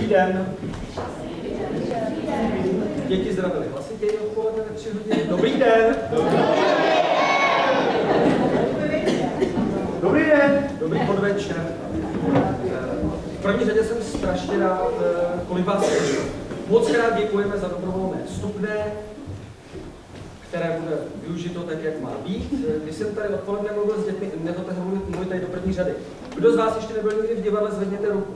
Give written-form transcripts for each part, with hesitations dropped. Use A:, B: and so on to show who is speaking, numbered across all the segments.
A: Dobrý den. Děti zdravili hlasitěji odpoledne ve 3 hodiny. Dobrý den. Dobrý den. Dobrý podvečer. V první řadě jsem strašně rád, kolik vás je. Moc krát děkujeme za dobrovolné vstupné, které bude využito tak, jak má být. Když jsem tady odpoledne mluvil s dětmi, mluvit tady do první řady. Kdo z vás ještě nebyl nikdy v divadle, zvedněte ruku.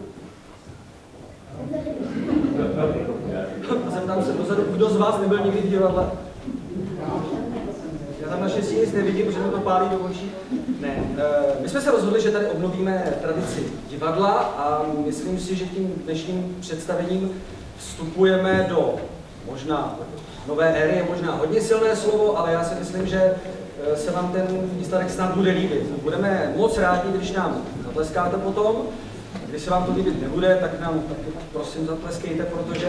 A: Zeptám se dozadu, kdo z vás nebyl nikdy v divadle? Já tam naštěstí nic nevidím, že mi to pálí do očí. Ne. My jsme se rozhodli, že tady obnovíme tradici divadla a myslím si, že tím dnešním představením vstupujeme do možná nové éry, je možná hodně silné slovo, ale já si myslím, že se vám ten výsledek snad bude líbit. Budeme moc rádi, když nám zatleskáte potom. Když se vám to líbit nebude, tak nám taky prosím zatleskejte, protože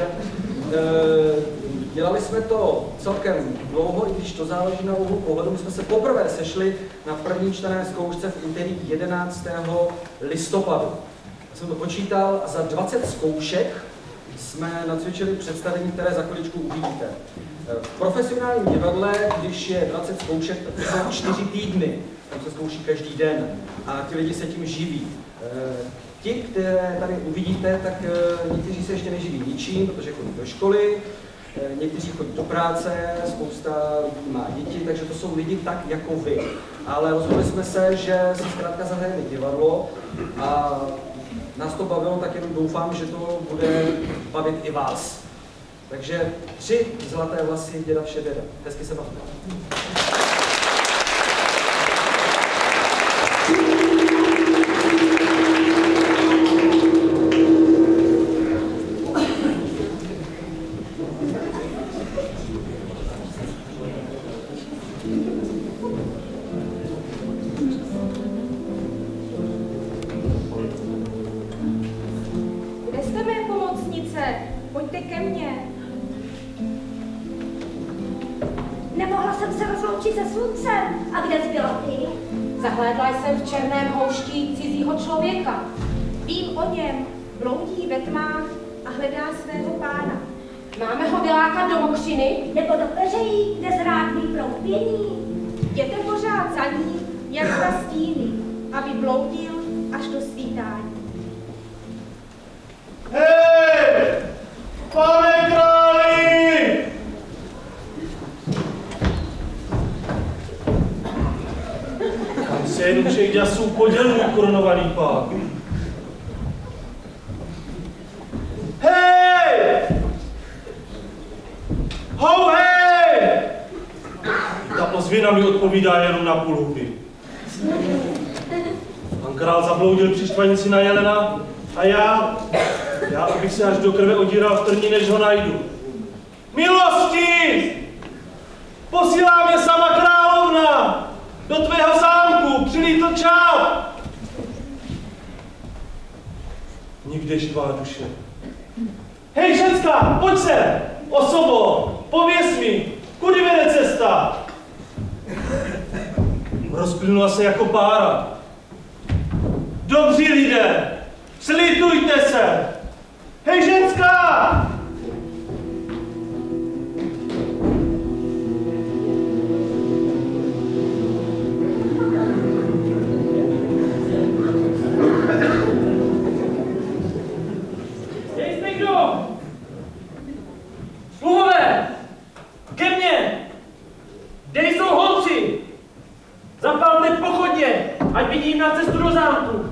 A: dělali jsme to celkem dlouho, i když to záleží na úhlu pohledu. My jsme se poprvé sešli na první čtené zkoušce v úterý 11. listopadu. Já jsem to počítal a za 20 zkoušek jsme nacvičili představení, které za chviličku uvidíte. V profesionálním divadle, když je 20 zkoušek, tak to jsou 4 týdny. Tam se zkouší každý den a ti lidi se tím živí. Ti, které tady uvidíte, tak někteří se ještě neživí ničím, protože chodí do školy, někteří chodí do práce, spousta lidí má děti, takže to jsou lidi tak jako vy. Ale rozhodli jsme se, že si zkrátka zahrajeme divadlo a nás to bavilo, tak jenom doufám, že to bude bavit i vás. Takže 3 zlaté vlasy děda Všededa. Hezky se bavte.
B: Pojďte ke mně. Nemohla jsem se rozloučit se sluncem. A kde jsi byla ty?
C: Zahlédla jsem v černém houští cizího člověka.
B: Vím o něm. Bloudí ve tmách a hledá svého pána.
C: Máme ho vylákat do mokřiny?
B: Nebo do peřejí, kde zrádný proud pění. Jděte pořád za ním, jak za stíny, aby bloudil až do svítání.
D: Hej! Pane králi! Kam se jenom všech děsů poděl můj korunovaný pán? Hej! Hou, hej! Ta ozvěna mi odpovídá jenom na půl huby. Pan král zabloudil při štvanici na jelena a já bych se až do krve odíral v trní, než ho najdu. Milosti! Posílá mě sama královna! Do tvého zámku přilítl čáp! Nikde živá duše. Hej, ženská, pojď se! Osobo, pověz mi, kudy vede cesta? Rozplynula se jako pára. Dobří lidé, slitujte se! Hej, ženská!
A: Jste kdo? Sluhové! Ke mně! Kde jsou holci? Zapalte pochodně, ať vidím na cestu do zámku.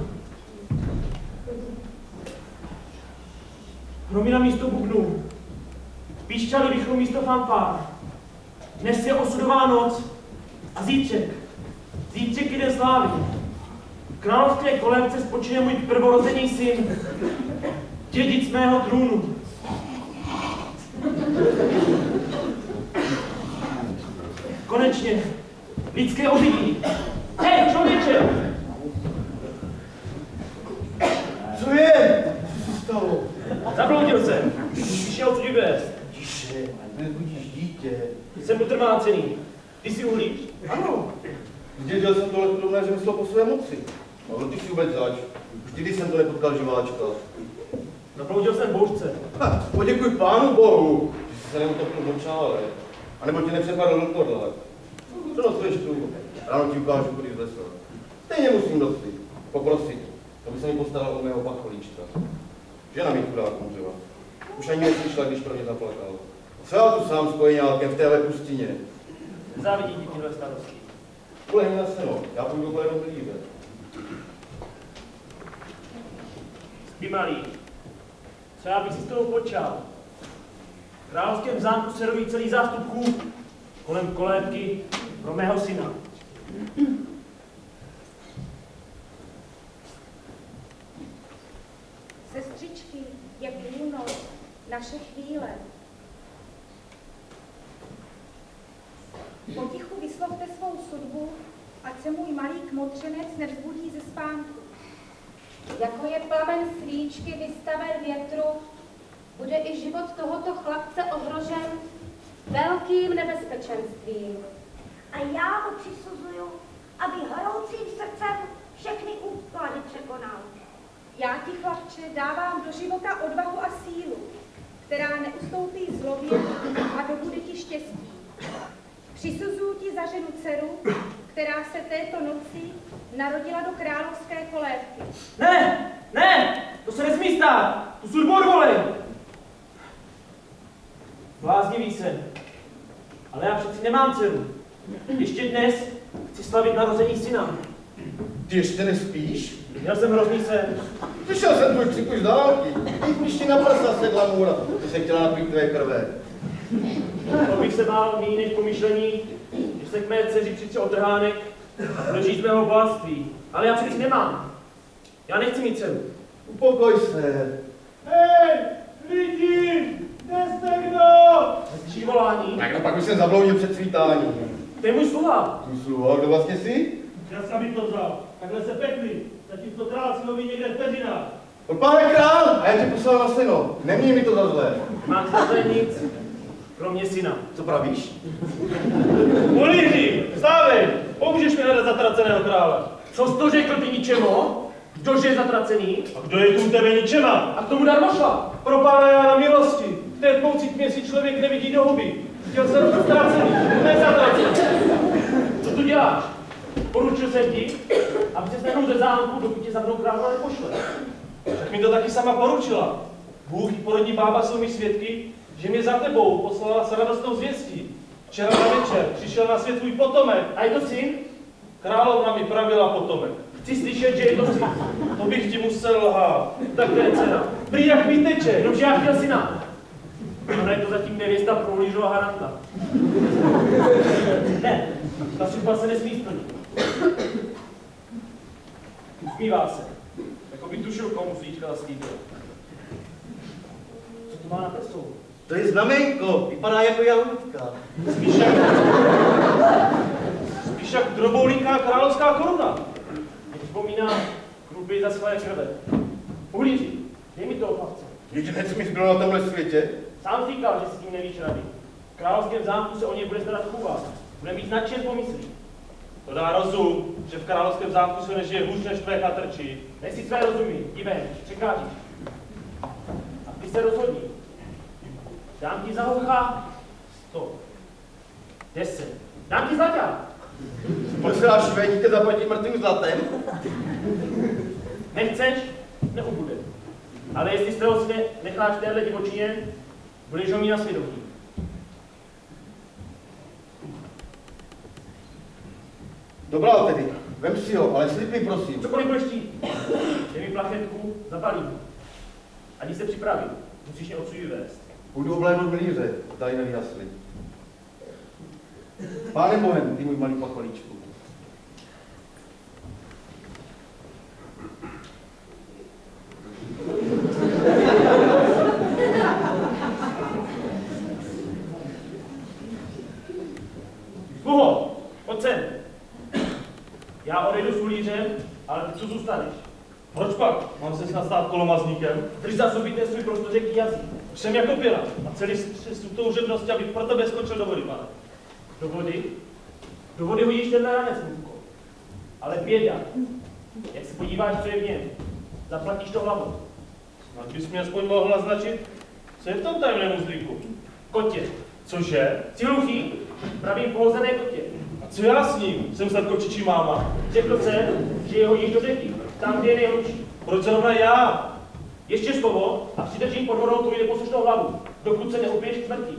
A: Hromy na místo bubnů, píšťaly vychnou místo fanfár. Dnes je osudová noc a zítřek je den slávy. V královské kolébce spočine můj prvorozený syn, dědic mého trůnu. Konečně, lidské ožití. Hej, člověče!
D: Co je? Co se stalo?
A: Zabloudil jsem. Přišel odsud vést.
D: Tiše, ať nebudíš dítě.
A: Jsem utrmácený. Ty jsi uhlíč?
D: Ano. Zdědil jsem tohle podobné řemeslo po své moci. Ale ty si vůbec zač. Vždy jsem to nepotkal živáčka. Zabloudil jsem v bouřce.
E: Poděkuj pánu bohu, že jsi se neutopil do čále. A nebo tě nepřepadl do podle. Přenosuješ tu, ráno ti ukážu, kudy zlesl. Stejně musím dospět, poprosit, aby se mi postaral o mého pacholíčka. Žena mi chudák umřela. Už ani neslyšela, když pro mě zaplakal. Třeba tu sám s kojeňálkem v téhle pustině.
D: Závidí ti tyhle starosti.
E: Ulehni na seno, já půjdu kolem blíže.
D: Spí malý. Co já bych si s toho počal? V královském zámku se roví celý zástup chův kolem kolébky pro mého syna.
B: Sestřičky, jak půlnoc, naše chvíle. Potichu vyslovte svou sudbu, ať se můj malý kmotřenec nevzbudí ze spánku.
C: Jako je plamen svíčky vystaven větru, bude i život tohoto chlapce ohrožen velkým nebezpečenstvím.
B: A já mu přisuzuju, aby horoucím srdcem všechny úklady překonal. Já ti, chlapče, dávám do života odvahu a sílu, která neustoupí zlobě a dobude ti štěstí. Přisuzuju ti za ženu dceru, která se této noci narodila do královské kolébky.
D: Ne, ne, to se nesmí stát, tu sudbu odvolej. Bláznivý sen, ale já přeci nemám dceru. Ještě dnes chci slavit narození syna.
E: Ty ještě nespíš?
D: Měl jsem hrozný sen.
E: Slyšel jsem tvůj křik už z dálky. Ty mi na prsa sedla můra. Ty se chtěla napít tvé krve.
D: To bych se bál méně než pomyšlení, že se k mé dceři přitře otrhánek a bude žít z mého bohatství. Ale já přeci nemám. Já nechci mít dceru.
E: Upokoj se.
D: Hej, lidi, kde jste kdo? Neslyšíš volání?
E: Tak no pak už jsem zabloudil před svítáním.
D: To je můj sluha.
E: Tvůj sluha, kdo vlastně jsi?
F: Dneska by to vzal. Takhle se pekli. Zatímco král si loví někde v peřinách.
E: Pane král, a já tě poslal na seno. Neměj mi to za zlé.
D: Mám zase nic, kromě syna.
E: Co pravíš?
F: Políři, vstávej! Pomůžeš mi hledat zatraceného krále.
D: Co jsi to řekl, ty ničemo? Kdože je zatracený?
F: A kdo je tu u tebe ničema?
D: A k tomu darmo šla.
F: Pro pána Jána milosti. V té tmoucí tmě si člověk nevidí do huby. Chtěl jsem být ztracený, ne zatracený.
D: Co tu děláš? Poručil jsem ti, aby se nehnul ze zámku, dokud tě za mnou královna nepošle.
F: Tak mi to taky sama poručila. Bůh i porodní bába jsou mi svědky, že mě za tebou poslala s radostnou zvěstí. Včera na večer přišel na svět tvůj potomek.
D: A je to syn?
F: Královna mi pravila potomek.
D: Chci slyšet, že je to syn.
F: To bych ti musel lhát.
D: Tak to je cena.
F: Prý jak mi teče.
D: Jenomže já chtěl syna. Ona je to zatím nevěsta průlížova Haranta. Ne, ta služba se nesmí splnit. Usmívá se, jako by tušil, komu svíčka zaslíbil. Co to má na prsu?
E: To je znamenko, vypadá jako jahůdka.
F: Spíš jak droboulinká královská koruna.
D: Mě připomíná krupy za své krve. Uhlíři, dej mi to opavce.
E: Jediné, co mi zbylo na tomhle světě?
D: Sám říkal, že si s tím nevíš rady. V královském zámku se o něj bude starat chůva. Bude mít nadšen pomyslí.
F: To dá rozum, že v královském zámku se nežije hůř než tvé chatrči.
D: Nech si své rozumí, dívej, překážíš. A ty se rozhodni. Dám ti za ucha 100, 10, dám ti zlaťák.
E: Posíláš švédíte zaplatit mrtvým zlatem?
D: Nechceš, neubude. Ale jestli svého syne necháš téhle divočině, budeš ho mít na svědomí.
E: Dobrá tedy, vem si ho, ale slib mi prosím.
D: Cokoliv budeš chtít. Dej mi plachetku, zapalím. Ani se připravím, musíš mě odsud vyvést.
E: Půjdu oblédnout milíře, tady nevyjasli. Pánem Bohem, ty můj malý pacholíčku.
D: Sluho, pojď sem. Já odejdu s hulířem, ale ty co zůstaneš?
F: Proč pak? Mám se snad stát kolomazníkem?
D: Drž za sobě svůj prostořeký jazyk.
F: Jsem jako pirát a celý střesu toužebnosti, abych pro tebe skočil do vody, pane.
D: Do vody? Do vody hodíš tenhle ranec, Mutko. Ale běda. Jak se podíváš, co je v něm, zaplatíš to hlavou.
F: A bys mi aspoň mohl naznačit, co je v tom tajemném uzlíku?
D: Kotě.
F: Cože?
D: Jsi hluchý? Pravím pohozené kotě.
F: A co já s ním? Jsem snad kočičí máma.
D: Řekl jsem, že je hodíš do řeky, tam, kde je nejhlubší.
F: Proč zrovna já?
D: Ještě slovo a přidržím pod vodou tvoji neposlušnou hlavu, dokud se neopiješ k smrti.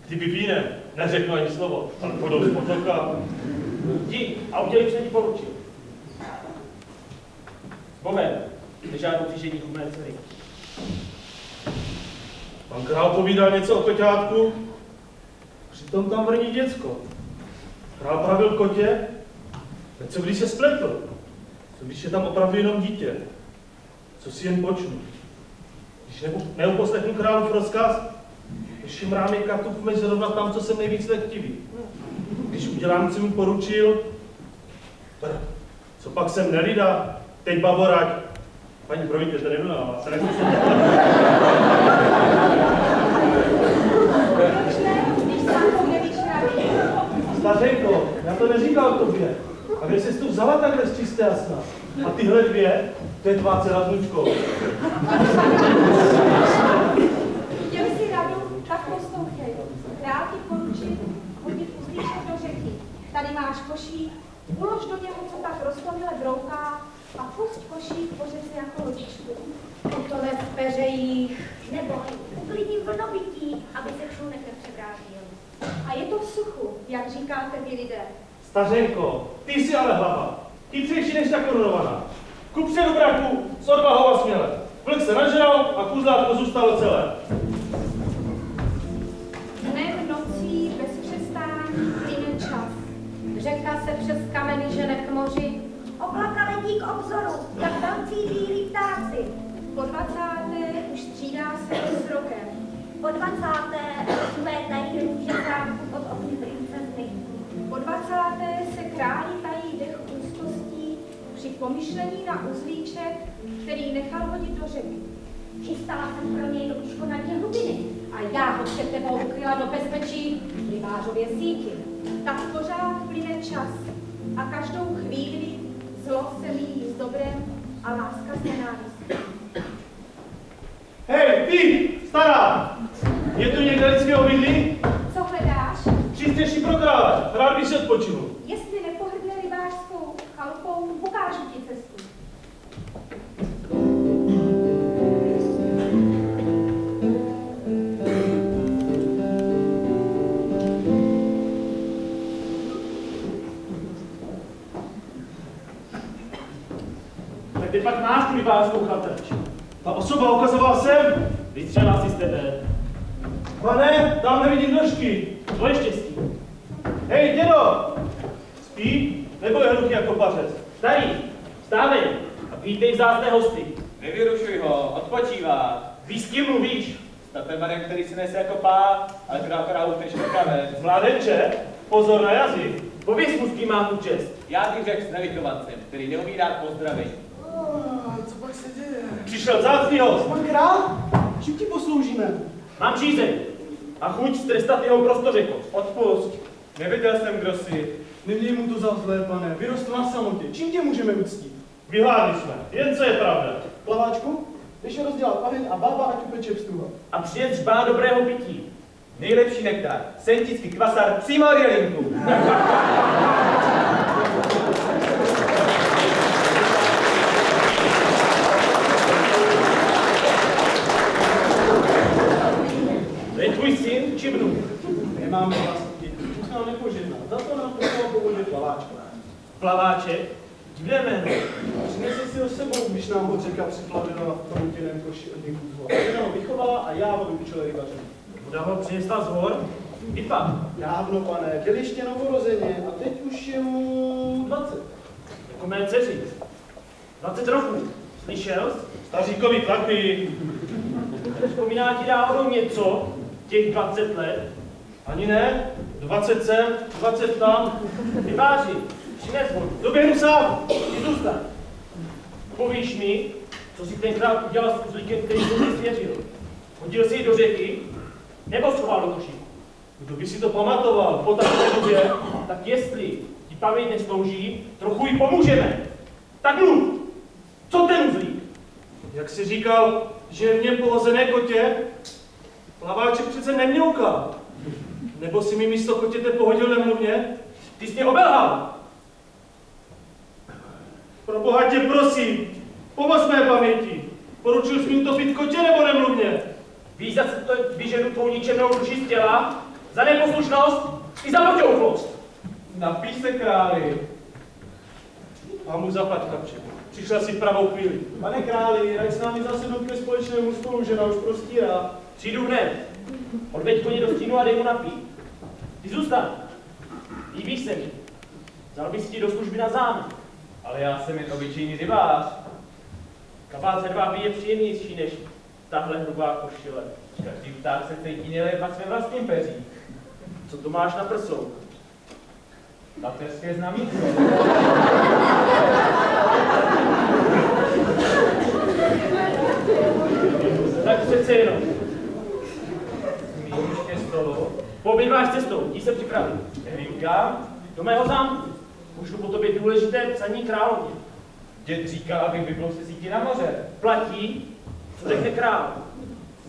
F: Kdyby vínem, neřeknu ani slovo, ale podou z potoka.
D: Jdi a udělej, co ti poručil. S Bohem, nežádnou přížení mé dcery.
F: Pan král povídal něco o koťátku, přitom tam vrní děcko. Král pravil kotě, teď co když se spletl? Co když je tam opravdu jenom dítě? Co si jen počnu? Když neuposlechnu králův rozkaz, když jim rámy kartu zrovna tam, co jsem nejvíc lehtivý. Když udělám, co mi poručil, co pak jsem nelida, teď bavorať. Paní, promiňte, že nebyl na vás. Stařenko, já to neříkal tobě. A kde jsi tu vzala takhle z čisté jasna? A tyhle dvě, to je tvá dcera s vnučkou.
B: Chtěli si radu, tak poslouchej. Král ti poručil hodit uzlíček do řeky. Tady máš košík, ulož do něho, co tak roztomile brouká, a pusť košík po řece jako lodičku.
C: To ve peřejích.
B: Neboj, uklidním vlnobytí, aby se člunek nepřevrátil. A je to v suchu, jak říkáte vy lidé.
F: Stařenko, ty jsi ale hlava. Chytřejší než ta korunovaná. Kupředu braku, s odvahou a směle. Vlk se nažral a kuzlátko zůstalo celé.
B: Dnem nocí bez přestání plyne čas.
C: Řeka se přes kameny žene k moři.
B: Oblaka letí k obzoru, jak velcí bílí ptáci. Po 20. už střídá se s rokem. Po 20. rozkvétají růže zámku pod okny princezny. Po 20. se králi tají dech úzkostí při pomyšlení na uzlíček, který nechal hodit do řeky.
C: Chystala jsem pro něj doučko na dně hlubiny a já ho před tebou ukryla do bezpečí v rybářově síti.
B: Tak pořád plyne čas a každou chvíli zlo se míjí s dobrem a láska s nenávistí.
F: Hej, ty, stará! Je tu někde lidského bydlí?
B: Co hledáš?
F: Přístřeší pro krále, rád bych si odpočinul.
B: Jestli nepohrdne rybářskou chalupou, ukážu ti cestu.
D: Tak ty pak máš tu rybářskou chatrč.
F: Ta osoba ukazovala sem.
D: Vystřela si z tebe.
F: Pane, tam nevidím nožky.
D: Tvoje štěstí.
F: Hej, dědo! Spí? Nebo je hluchý jako pařez?
D: Starý, vstávej a vítej vzácné hosty.
G: Nevyrušuj ho, odpočívá.
D: Víš, s kým mluvíš?
G: S tapemarem, který si nese jako pá, ale král tež nekavec.
F: Mládenče, pozor na jazyk.
D: Pověz mu, s kým má tu čest.
G: Já bych řekl s nevychovancem, který neumí dát pozdravení.
H: Co pak se děje?
F: Přišel vzácný host.
H: Pan král? Čím ti posloužíme?
D: Mám žízeň a chuť strestat jeho prostořekost.
F: Odpusť. Nevěděl jsem, kdo jsi.
H: Neměj mu to za zlé, pane. Vyrostl na samotě. Čím tě můžeme uctít?
F: Vyhládli jsme. Jen co je pravda.
H: Plaváčku? Když je rozdělat oheň a bába ať upeče pstruha.
D: A přijet žbá dobrého pití.
G: Nejlepší nektar, sentický kvasár přímo od jelinku.
D: To je tvůj syn či vnuk?
H: Nemáme vlastní. Bůh nám nepožehná. Za to nám poslal po vodě plaváčka.
D: Plaváček? Divné jméno.
H: Přinesi si ho s sebou, když nám ho řeka připlavila v proutěném koši od někud z hor. Žena ho vychovala a já ho vyučil rybaření.
D: Voda ho přinesla z hor? Vypad.
H: Dávno, pane, byl ještě novorozeně a teď už je mu 20.
D: Jako mé dceři. 20 roků. Slyšel jsi?
F: Staříkovi tlaky.
D: Vzpomíná ti náhodou něco, těch 20 let?
F: Ani ne. 20 sem, 20 tam.
D: Rybáři, přines vodu.
F: Doběhnu sám.
D: Ty zůstaň. Povíš mi, co si tenkrát udělal s uzlíkem, který jsem mi svěřil. Hodil si ji do řeky, nebo schoval do košíku?
F: Kdo by si to pamatoval po takové době?
D: Tak jestli ti paměť neslouží, trochu jí pomůžeme. Tak mluv! Co ten uzlík?
F: Jak jsi říkal, že je v něm pohozené kotě, plaváček přece nemňouká. Nebo si mi místo kotěte pohodil nemluvně?
D: Ty jsi mě obelhal!
F: Pro boha tě prosím, pomoz mé paměti. Poručil jsi mi utopit kotě nebo nemluvně?
D: Víš, za co to vyženu tvou ničemnou duši z těla? Za neposlušnost i za potěuchlost!
G: Napíš se, králi.
F: A mu zaplať, chlapče. Přišel si v pravou chvíli.
H: Pane králi, raď s námi zasednout ke společnému stolu, žena už prostírá.
D: Přijdu hned. Odveď koně do stínu a dej mu napít. Ty zůstaň. Líbíš se mi. Vzal bys ti do služby na zámek.
G: Ale já jsem jen obyčejný rybář.
D: Kabát hedvábí je příjemnější než tahle hrubá košile.
G: Každý pták se cítí nejlépe na svém vlastním peří.
D: Co to máš na prsou?
G: Mateřské znamínko.
D: Tak přece jenom.
G: Smíš ke stolu?
D: Poobědváš cestou, jdi se připravit.
G: Nevím kam.
D: Do mého zámku. Pošlu po tobě důležité psaní královně.
G: Děd říkal, abych vyplul se sítí na moře.
D: Platí, co řekne král.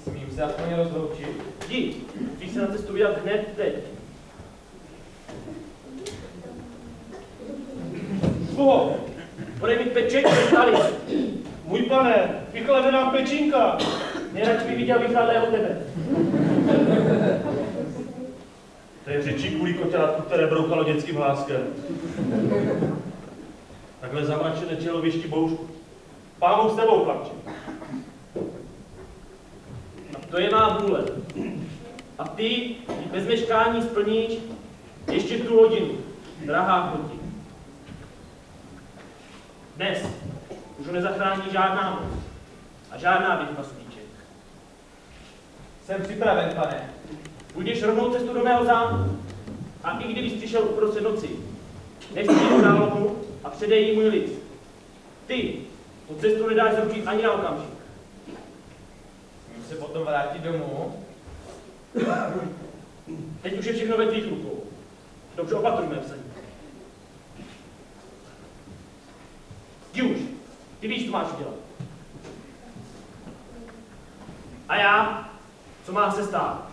G: Smím se aspoň rozloučit.
D: Jdi, musíš se na cestu vydat hned teď.
F: Koho?
D: Podej mi peček před talis.
F: Můj pane, vychlade nám pečínka.
D: Nejradši bych viděl vychladlého tebe.
F: To je řečí kvůli koťátku, které broukalo dětským hláskem. Takhle zamračené tělovišti boušku. Pánu s tebou, chlapče.
D: A to je má vůle. A ty ji bez meškání splníš ještě tu hodinu, drahá choti. Dnes už ho nezachrání žádná moc a žádná větva svíček.
G: Jsem připraven, pane.
D: Půjdeš rovnou cestu do mého zámku a i kdybys přišel uprostřed noci, nevstříš královnu a předej jí můj list. Ty tu cestu nedáš zručit ani na okamžik.
G: Můžu se potom vrátit domů?
D: Teď už je všechno ve tvých rukou. Dobře opatrujme psaní. Jdi už. Ty víš, co máš udělat. A já, co má se stát?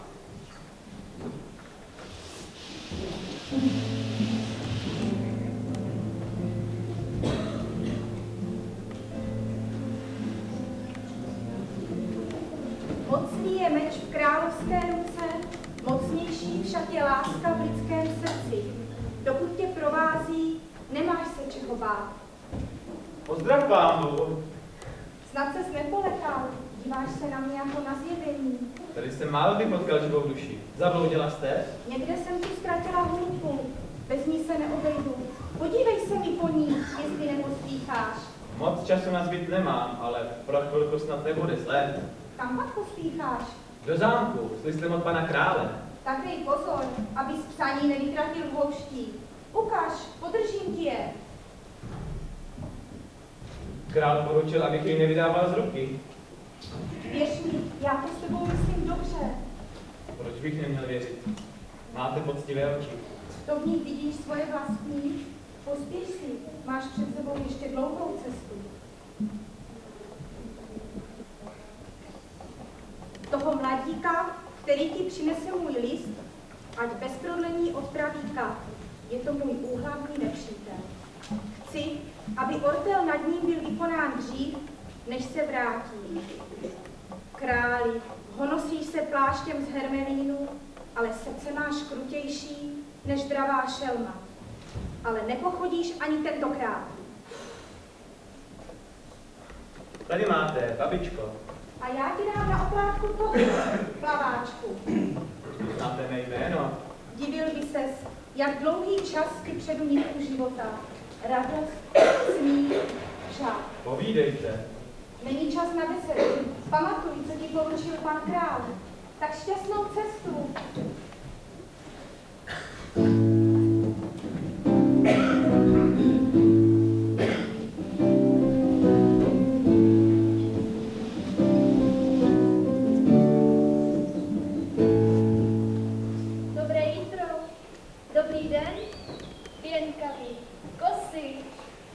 B: Mocný je meč v královské ruce, mocnější však je láska v lidském srdci. Dokud tě provází, nemáš se čeho bát.
G: Pozdrav pánu.
B: Snad ses nepolekal, díváš se na mě jako na zjevení.
G: Tady jsem málo kdy potkal živou duši. Zabloudila jste?
B: Někde jsem tu ztratila hůlku, bez ní se neobejdu. Podívej se mi po ní, jestli nepospícháš.
G: Moc času na zbyt nemám, ale pro chvilku snad nebude zlé.
B: Kam pak pospícháš?
G: Do zámku, slyším od pana krále.
B: Tak dej pozor, abys psaní nevytratil v houští. Ukaž, podržím ti je.
G: Král poručil, abych jej nevydával z ruky.
B: Věř mi, já to s tebou myslím dobře.
G: Proč bych neměl věřit? Máte poctivé oči.
B: To v nich vidíš svoje vlastní. Pospěš si, máš před sebou ještě dlouhou cestu. Toho mladíka, který ti přinese můj list, ať bez prodlení odpraví Kat. Je to můj úhlavní nepřítel. Chci, aby ortel nad ním byl vykonán dřív, než se vrátí. Králi, honosíš se pláštěm z hermelínu, ale srdce máš krutější než dravá šelma. Ale nepochodíš ani tentokrát.
G: Tady máte, babičko.
B: A já ti dám na oplátku toho, plaváčku.
G: Znáte mé jméno.
B: Divil by ses, jak dlouhý čas ti předu nitku života. Radost, smích, žák.
G: Povídejte.
B: Není čas na besedu. Pamatuj, co ti poručil pan král. Tak šťastnou cestu.
I: Dobré jitro, dobrý den, pěnkavý, kosy,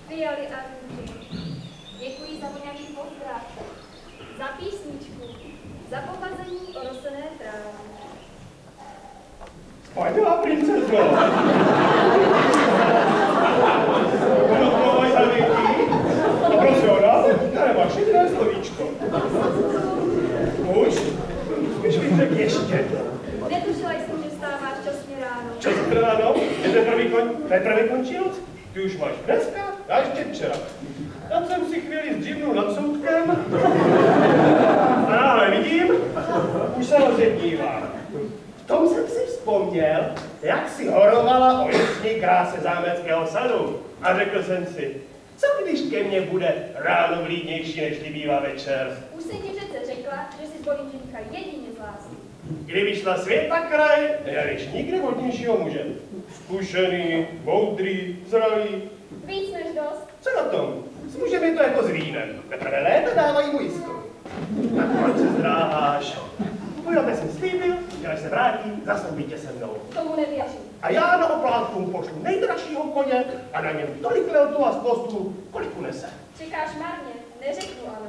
I: fialy a růži. Děkuji za voňavý pozdrav.
J: Paňová princezno. Budu plovoj za větí. Prosím o návodníka nebo šedé slovíčko. Už? Když bych řekl ještě.
I: Netušila jsem, že vstáváš časně ráno.
J: Časně ráno? Je teprve končí noc? Ty už máš dneska? Já ještě včera. Tam jsem si chvíli zdřívnul nad soudkem. A náhle vidím, už se rozjednívá. V tom jsem si vzpomněl, jak si horovala o jasné kráse zámeckého sadu. A řekl jsem si, co když ke mně bude ráno vlídnější, než ti bývá večer.
I: Už jsem ti přece řekla, že si zvolím ženícha jedině z lásky.
J: Kdyby šla svět na kraj, nenajdeš nikde vodnějšího muže. Zkušený, moudrý, zralý.
I: Víc než dost.
J: Co na tom? S mužem je to jako s vínem. Teprve léta dávají mu jistou. Tak proč se zdráháš? Pojďte jsem slíbil, že až se vrátí, zasnoubí tě se mnou.
I: Tomu nevěřím.
J: A já na oplátku mu pošlu nejdražšího koně a na něm tolik leltu a spostů, kolik unese.
I: Čekáš marně, neřeknu ano.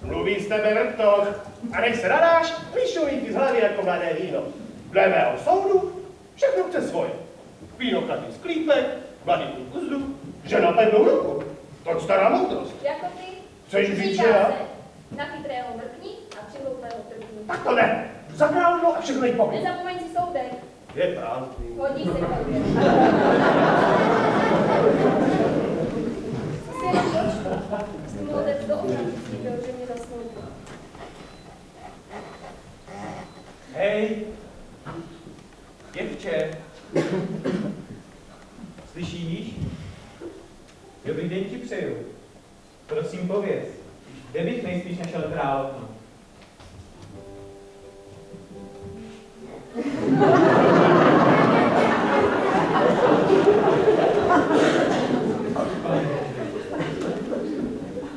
J: Mluví z tebe vrtok. A než se nadáš, vyšují ti z hlavy jako mladé víno. Dle mého soudu, všechno chce svoje. Víno každý sklípek, mladý uzdu, žena pevnou ruku. To stará moudrost.
I: Jako ty?
J: Chceš říct, že
I: Říká
J: já?
I: se, na chytrého mrkni a přihlouplého trpni.
J: Tak to ne. Za královnou a všechno jí pověď.
I: Nezapomeň si soudek.
J: Je prázdný.
I: Hodí se tobě. Co si jenom počtu? Svůj otec do okamžiku slíbil, že mě zasnoubí.
G: Hej, děvče, slyšíš? Dobrý den ti přeju. Prosím pověz, kde bych nejspíš našel královnu?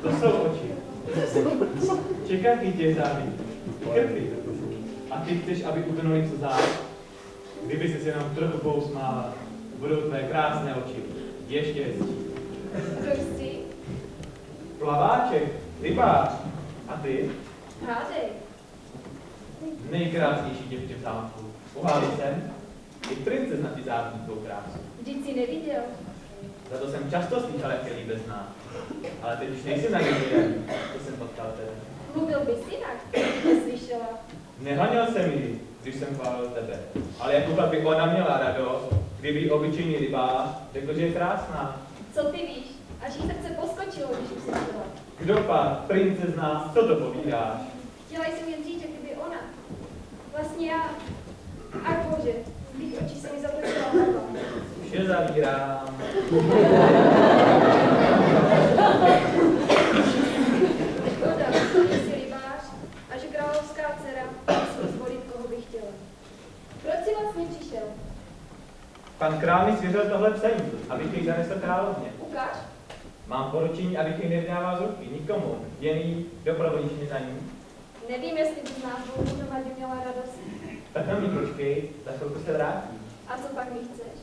G: To jsou oči. Čekáky tě záví. Krky. A ty chceš, aby utonuli v slzách? Kdyby jsi jenom trochu pousmála, budou tvé krásné oči ještě hezčí.
I: Kdo jsi?
G: Plaváček, rybář. A ty?
I: Hádej.
G: Nejkrásnější děvče v zámku. Uhádl jsem, i princezna ti září tvou krásu.
I: Vždyť jsi neviděl.
G: Za to jsem často slyšel, jak je líbezná. Ale teď už nejsi na něj, to jsem potkal tebe.
I: Mluvil bys jinak, neslyšela.
G: Nehanil jsem ji, když jsem chválil tebe. Ale jako by ona měla radost, kdyby obyčejný rybář řekl, že je krásná.
I: Co ty víš? Až jí srdce poskočilo, když už jsem byla.
G: Kdo pak, princezna, co to povídáš?
I: Chtěla jsem jen říct, že kdyby ona. Vlastně já. Ach bože, z mých očí se mi zatočila hlava.
G: Už je zavírám.
I: Škoda, že jsi rybář a že královská dcera musí zvolit, koho by chtěla. Proč jsi vlastně přišel?
G: Pan král mi svěřil tohle psaní, abych jej zanesl královně.
I: Ukáž?
G: Mám poručení, abych jej nevydával z ruky nikomu, jen jí doprovodíš mě za ní.
I: Nevím, jestli by z nás dvou dohromady měla radost.
G: Tak na mě počkej, za chvilku se vrátí.
I: A co pak mi chceš?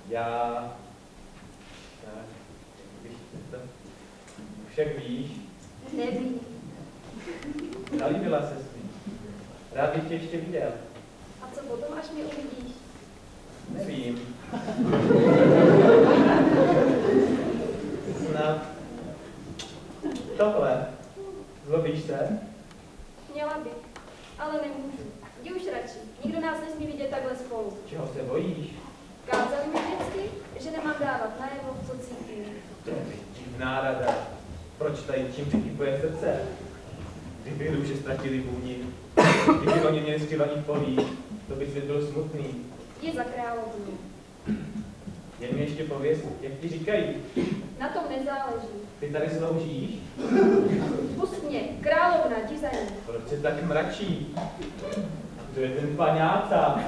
G: Já... Tak, když to... Však víš,
I: Nevím.
G: zalíbila se s ní. Rád bych tě ještě viděl.
I: A co potom, až mě uvidíš?
G: Nevím. Snad... Tohle. Zlobíš se?
I: Měla bych, ale nemůžu. Jdi už radši. Nikdo nás nesmí vidět takhle spolu.
G: Čeho se bojíš?
I: Kázali mi vždycky, že nemám dávat najevo, co cítím.
G: To je divná rada. Proč tady čím překypuje srdce? Kdyby duše ztratili vůni, kdyby oni měli skryvaný poví, to by svět byl smutný.
I: Je za královnu.
G: Jen mi ještě pověz, jak ti říkají.
I: Na tom nezáleží.
G: Ty tady sloužíš?
I: Pust mě, královna, jdi za ní.
G: Proč se tak mračí? To je ten paňáca.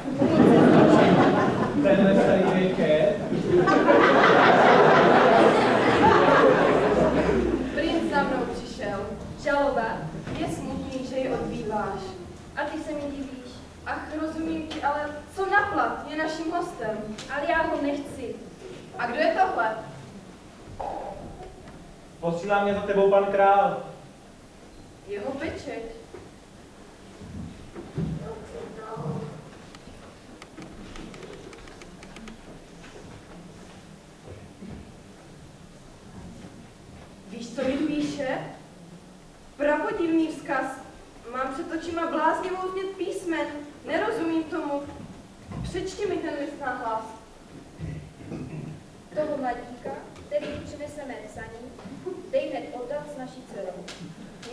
G: Tenhle starý věké.
K: Princ za mnou přišel. Žaloba je smutný, že ji odbýváš. A ty se mi divíš. Ach, rozumím ti, ale co naplat je naším hostem.
I: Ale já ho nechci.
K: A kdo je tohle?
G: Posílá mě za tebou pan král.
K: Jeho pečeť. Víš, co mi píše? Pravodivný vzkaz. Mám před očima bláznivou změť písmen. Nerozumím tomu. Přečti mi ten list na hlas.
I: Toho mladíka, který přineseme psaní, dej hned oddat s naší dcerou.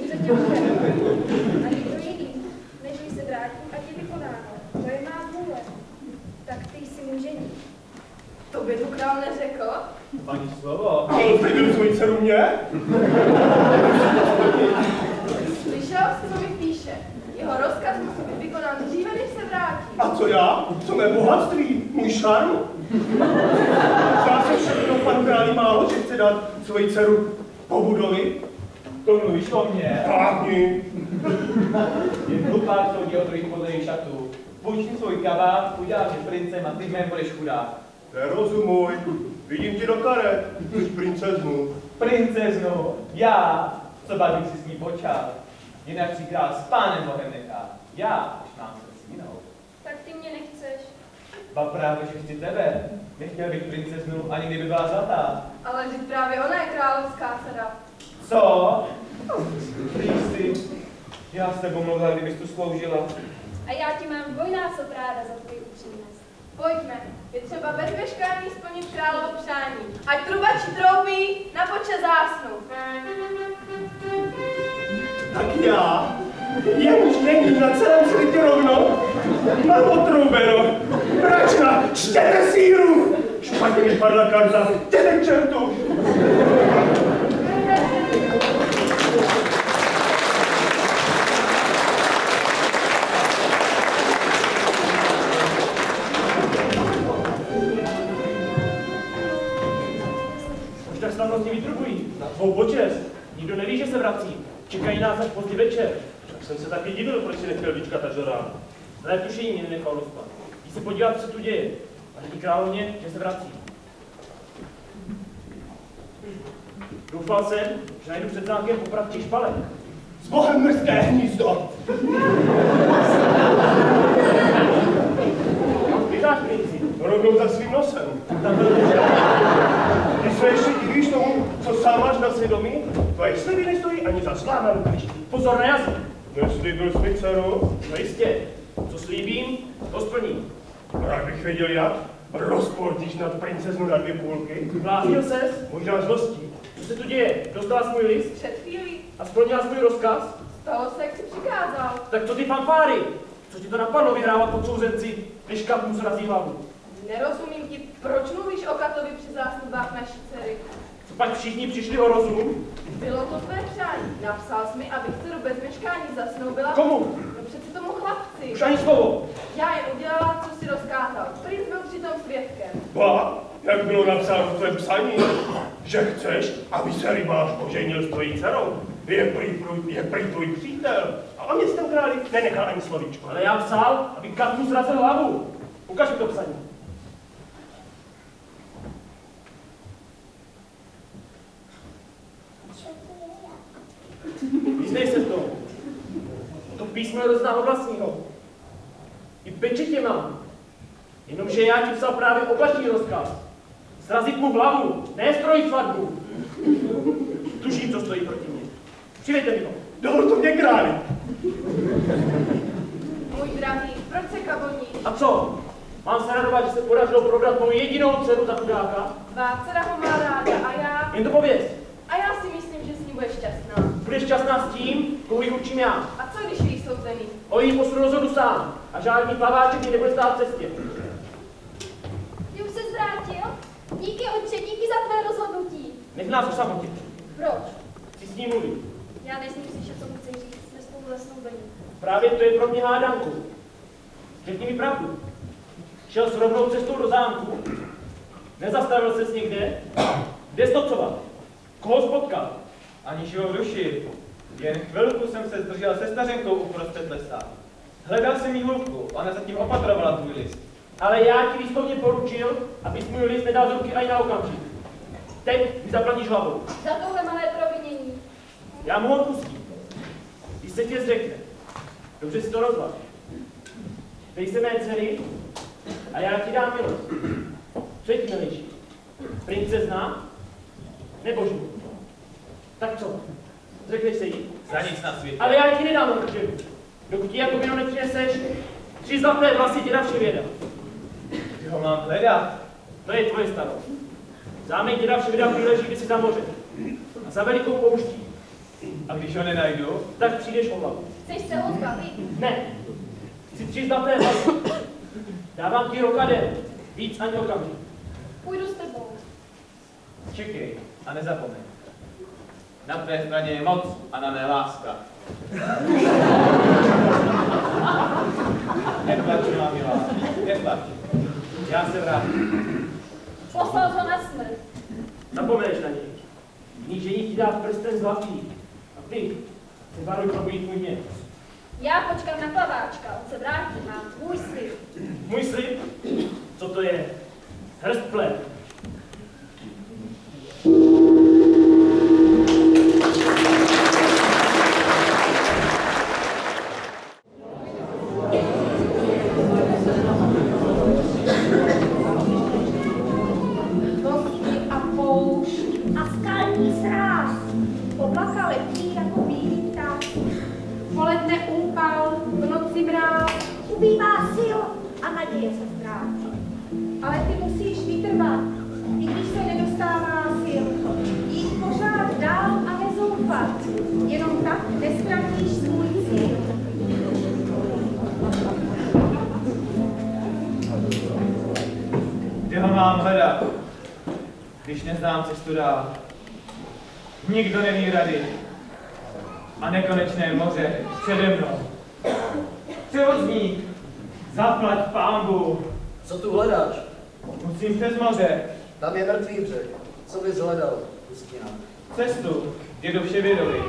I: Může tě uvědomit. A nikdo jiný, než se vrátím a ti vykonáno. To je má vůle. Tak ty jsi může jít.
K: To by tu král neřekl.
G: Paní slovo.
J: Ale zbyl svoji dceru mě?
K: Slyšel jsi, co mi píše? Jeho rozkaz musí být vykonán dříve, než se vrátí.
J: A co já? Co mé bohatství? Můj šarm? Zdá se všechno panu králi málo, že chce dát svoji dceru po budovy?
G: To mluvíš o mně?
J: Právni.
G: Je hlupák soudí o druhých podle jejich šatů. Půjč svůj kabát, uděláš je princem a ty v mém budeš chudák.
J: Nerozumuj. Vidím ti do karet. Jsi princeznu.
G: Princeznu? Já? Co bych si s ní počal? Jinak si král s pánem Bohem nechá. Já už mám se s jinou.
I: Tak ty mě nechceš.
G: Ba právě, že chci tebe. Nechtěl bych princeznu, ani kdyby byla zlatá.
K: Ale vždyť právě ona je královská dcera.
G: Co? Prýsi, já s tebou mluvila, kdybys tu sloužila.
I: A já ti mám dvojnásob ráda za tvoji upřímnost.
K: Pojďme, je třeba bez meškání splnit královo přání. Ať trubači troubí, na počet zásnu.
J: Tak já, jenž není na celém světě rovno, mám otroubeno. Bračka, čtěte síru! Špatně mi padla karta, jděte k čertu!
D: Už tak slavnostně vytrubují. Na tvou počest. Nikdo neví, že se vrací. Čekají nás až pozdě večer.
J: Tak jsem se taky divil, proč si nechtěl vyčkat až do rána.
D: Ale tušení mě nenechal rozpat. Jdi se podívat, co tu děje. A řekni královně, že se vrací. Doufal jsem, že najdu před zámkem popravčí špalek.
J: S Bohem mrzké hnízdo!
D: Vydáš, princi.
J: Rovnou za svým nosem. Ty se ještě divíš tomu, co sám máš na svědomí? Tvoje sliby nestojí ani za sláma rukačky.
D: Pozor na jazyk.
J: Neslíbil jsi mi dceru?
D: No jistě. Co slíbím, to splním.
J: Rád bych věděl jak. Rozportíš nad princeznu na dvě půlky?
D: Bláznil ses?
J: Možná zlostí.
D: Co se tu děje? Dostala jsi můj list?
K: Před chvílí.
D: A splnila jsi můj rozkaz?
K: Stalo se, jak jsi přikázal.
D: Tak co ty fanfáry? Co ti to napadlo vyhrávat podsouzenci, než kapnu srazí hlavu?
K: Nerozumím ti, proč mluvíš o Katovi při zásnubách naší dcery.
D: Co pak všichni přišli o rozum?
K: Bylo to tvé přání. Napsal jsi mi, abych dceru bez meškání zasnoubila.
D: Komu?
K: No přeci tomu chlapci.
D: Už ani slovo.
K: Já jen udělala, co si rozkázal. Princ byl přitom svědkem.
J: Ba, jak bylo napsáno v tvém psaní, že chceš, aby se rybář oženil s tvojí dcerou. Je prý tvůj přítel. A o městském králi nenechal ani slovíčko.
D: Ale já psal, aby kapnu srazil hlavu. Ukaž mi to psaní. Vyznej se v tom. To písmo je rozdávno vlastního. I pečetě mám. Jenomže já ti psal právě opačný rozkaz. Srazit mu hlavu, ne strojit svatbu. Tuším, co stojí proti mně. Přidejte mi to.
J: Dovol to mě králi.
K: Můj drahý, proč se kaboníš?
D: A co? Mám se radovat, že se podařilo prodat mou jedinou dceru za chudáka?
K: Tvá dcera ho má ráda a já...
D: Jen to pověz.
K: A já si myslím, že s ní budeš šťastná.
D: Budeš šťastná s tím, koho ji určím já.
K: A co když jí souzený?
D: O její posudu rozhodu sám. A žádný plaváček ji nebude stát v cestě.
I: Ty už se zvrátil? Díky, otče, díky za tvé rozhodnutí.
D: Nech nás o samotě.
I: Proč?
D: Chci s ní mluvit.
I: Já nesmím slyšet, co mu chci říct. Jsme spolu zasnoubení.
D: Právě to je pro mě hádanku. Řekni mi pravdu. Šel s rovnou cestou do zámku. Nezastavil ses někde. Kde jsi nocoval? Koho spotkal?
G: Ani živou duši. Jen chvilku jsem se zdržel se stařenkou uprostřed lesa. Hledal jsem jí hluku, ona zatím opatrovala tvůj list.
D: Ale já ti výslovně poručil, abys můj list nedal z ruky ani na okamžik. Teď mi zaplatíš hlavu.
I: Za tohle malé provinění.
D: Já mu odpustím. Když se tě zřekne. Dobře si to rozvaž. Dej se mé dcery a já ti dám milost. Co je ti milejší? Princezna nebo život? Tak co? Řekneš se jí?
G: Za nic na světě.
D: Ale já ti nedám održení. Dokud ti Jakubinu nepřineseš 3 zlaté vlasy děda Vševěda.
G: Ty ho mám hledat.
D: To je tvoje starost. Zámek děda Vševěda přileží kdysi za moře. A za velikou pouští.
G: A když ho nenajdu?
D: Tak přijdeš o hlavu.
I: Chceš se ho zbavit?
D: Ne. Chci 3 zlaté vlasy. Dávám ti rok a den. Víc ani okamžik.
I: Půjdu s tebou.
G: Čekej a nezapomeň. Na tvé straně je moc a na mé láska. Neplač, má milá, neplač. Já se vrátím.
I: Poslal ho na smrt.
D: Zapomeneš na něj. Nížení ti dá prsten zlatý. A ty se varuj probudit můj hněv.
I: Já počkám na plaváčka, on se vrátí, mám tvůj slib.
D: Můj slib? Co to je? Hrst plev.
B: Ale ty musíš vytrvat, i když se nedostává sil. Jít pořád dál a nezoufat. Jenom tak neztratíš svůj cíl.
G: Kde ho mám hledat, když neznám cestu dál? Nikdo neví rady. A nekonečné moře přede mnou. Převozník, zaplať pánbu.
L: Co tu hledáš?
G: Musím přes moře.
L: Tam je mrtvý břeh. Co bys hledal, Pustina?
G: Cestu, dědu Vševědovi.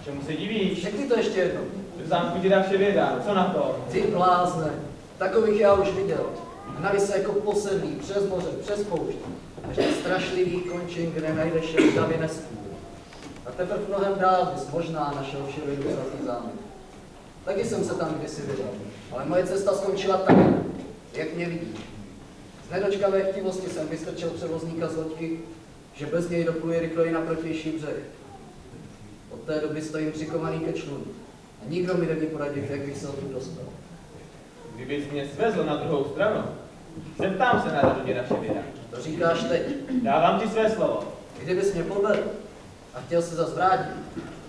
G: Čemu se divíš?
L: Řekni to ještě jednou.
G: Do zámku děda Vševěda, co na to?
L: Ty blázne. Takových já už viděl. Hnali se jako posedlí, přes moře, přes poušť. Až do strašlivých končin, kde najdeš jen davy nespůl. A teprve mnohem dál bys možná našel Vševědu zlatý zámek. Taky jsem se tam kdysi vydal, ale moje cesta skončila tak, jak mě vidíš. Z nedočkavé chtivosti jsem vystrčil převozníka z loďky, že bez něj dopluje rychleji na protější břeh. Od té doby stojím přikovaný ke člunu a nikdo mi neví poradit, jak bych se odtud dostal.
G: Kdybys mě svezl na druhou stranu, zeptám se na radu děda Vševěda.
L: To říkáš teď.
G: Dávám ti své slovo.
L: Kdybys mě podvedl a chtěl se zas vrátit,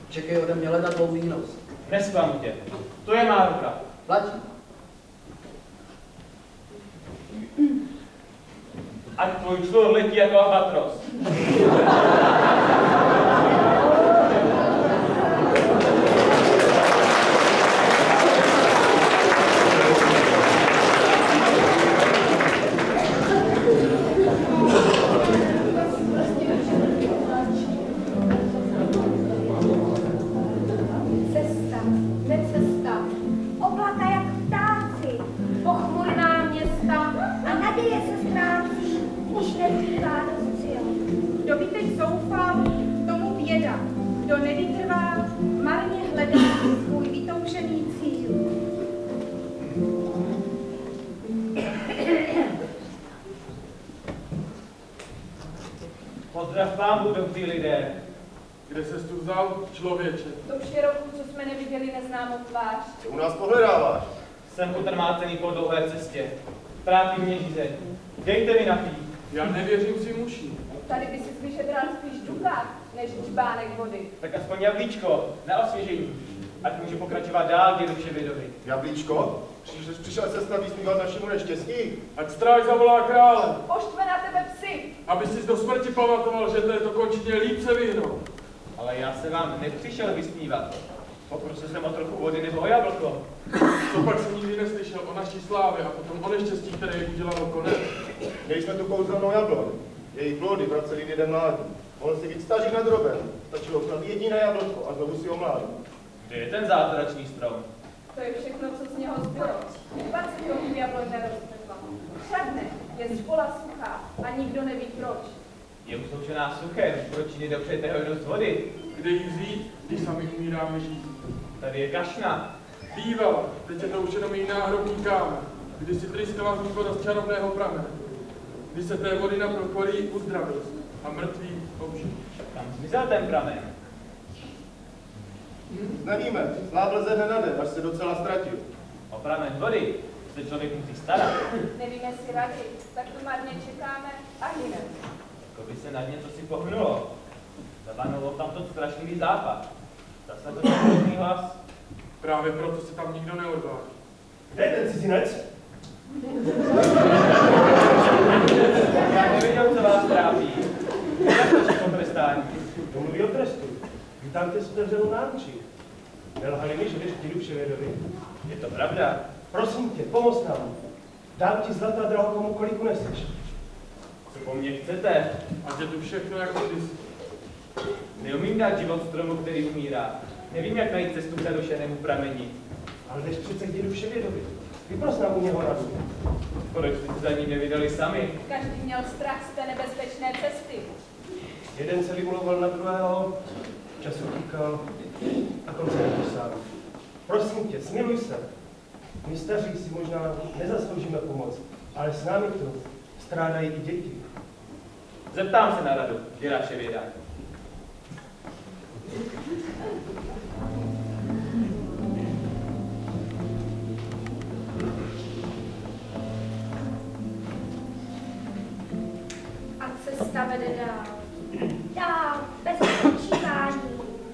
L: čekej ode mě leda dlouhý nos.
G: Nesklamu tě. To je má ruka.
L: Platí.
G: Ať tvůj člun letí jako albatros.
B: Kdo nevytrvá, marně hledá svůj vytoužený cíl.
G: Pozdrav pánbu, dobří lidé.
M: Kde ses tu vzal, člověče?
K: To už je roku, co jsme neviděli neznámou tvář.
E: Co u nás pohledáváš?
G: Jsem potrmácený po dlouhé cestě. Trápí mě žízeň. Dejte mi napít.
M: Já nevěřím svým uším.
K: Tady by si vyžebral spíš dukát, než čbánek vody.
G: Tak aspoň jablíčko, na osvěžení. Ať můžu pokračovat dál dědu Vševědovi.
E: Jablíčko? Přišel se snad vysmívat našemu neštěstí?
M: Ať stráž zavolá krále.
K: Poštve na tebe psy.
M: Aby si do smrti pamatoval, že této končině líp se vyhnou.
G: Ale já se vám nepřišel vysmívat. Poprosil jsem o trochu vody nebo o jablko.
M: Co pak jsem nikdy neslyšel o naší slávě a potom o neštěstí, které jí udělalo konec.
E: Měli jsme tu kouzelnou jabloň. Její plody vraceli lidem mládí. Mohl si být staří na droben. Stačilo snad jediné jablko a znovu si ho mládí.
G: Kde je ten zázračný strom?
K: To je všechno, co z něho zbylo. 20 roků jabloň nerozkvetla. Všadne je škola suchá a nikdo neví proč.
G: Je usloučená suchem, proč ji nedopřejete ho dost vody?
M: Kde jí vzít, když sami umíráme žít?
G: Tady je kašna.
M: Bývala, teď je to už jenom její náhrobní kámen, kdy si tryskala z ní voda z čarovného pramene. Když se té vody naplň, uzdravil a mrtví
G: Kam zmizel ten pramen?
E: Nevíme, slábl ze dne na den, až se docela ztratil.
G: O pramen vody se člověk musí starat.
I: Nevíme si rady, tak tu marně čekáme a hneme.
G: Jako by se nad něco si pohnulo. Zavanulo tam to strašlivý západ. Zase to strašný hlas.
M: Právě proto se tam nikdo neodváží.
J: Kde je ten cizinec?
G: Já nevěděl, co vás trápí. Jak to je potrestání?
J: To mluví o trestu. Vítám tě s otevřenou náručí. Nelhali mi, že jdeš k dědu Vševědovi?
G: Je to pravda.
J: Prosím tě, pomoz nám. Dám ti zlata draho komukoliv uneseš.
G: Co po mně chcete?
M: Ať je tu všechno jako kdysi.
G: Neumím dát život stromu, který umírá. Nevím, jak najít cestu k zadušenému prameni.
J: Ale jdeš přece k dědu Vševědovi. Vypros nám u něho radu.
G: Proč jste se za ním nevydali sami?
I: Každý měl strach z té nebezpečné cesty.
J: Jeden se vymuloval na druhého, čas utíkal a konce nepřisáhl. Prosím tě, smiluj se. My staří si možná nezasloužíme pomoc, ale s námi tu strádají i děti.
G: Zeptám se na radu, děda Vševěda.
B: A cesta vede dál. Dál, bez odpočívání.